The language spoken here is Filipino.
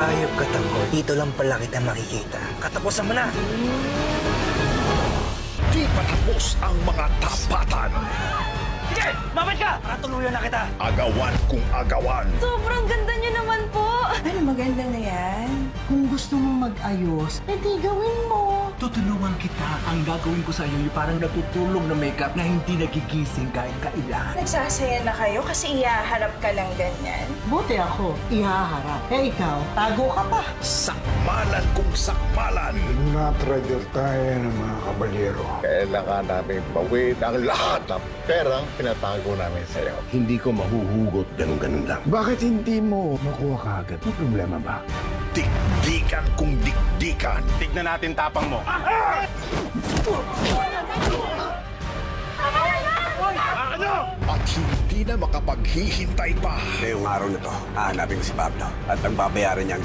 Ayop ka, Tanggol. Dito lang pala kita makikita. Katapusan mo na! Di patapos ang mga tapatan. Sige! Mabit ka! Para tuluyan na kita! Agawan kung agawan. Sobrang ganda niyo naman po. Ano, maganda na yan? Kung gusto mo mag-ayos, edi gawin mo. Tutulungan kita. Ang gagawin ko sa iyo yung parang natutulog na makeup na hindi nagigising kahit kailan. Nagsasaya na kayo kasi ihaharap ka lang ganyan. Buti ako, ihaharap. Eh ikaw, tago ka pa. Sakmalan kung sakmalan. Na-trader tayo ng mga kabalyero. Kailangan namin bawin ang lahat ng perang pinatago namin sa iyo. Hindi ko mahuhugot ganun-ganun lang. Bakit hindi mo makuha ka agad? May problema ba? Dikdikan kung dikdikan. Tignan natin tapang mo. At hindi na makapaghihintay pa. Ngayong araw na to, hahanapin ko si Pablo at ang babayaran niya ang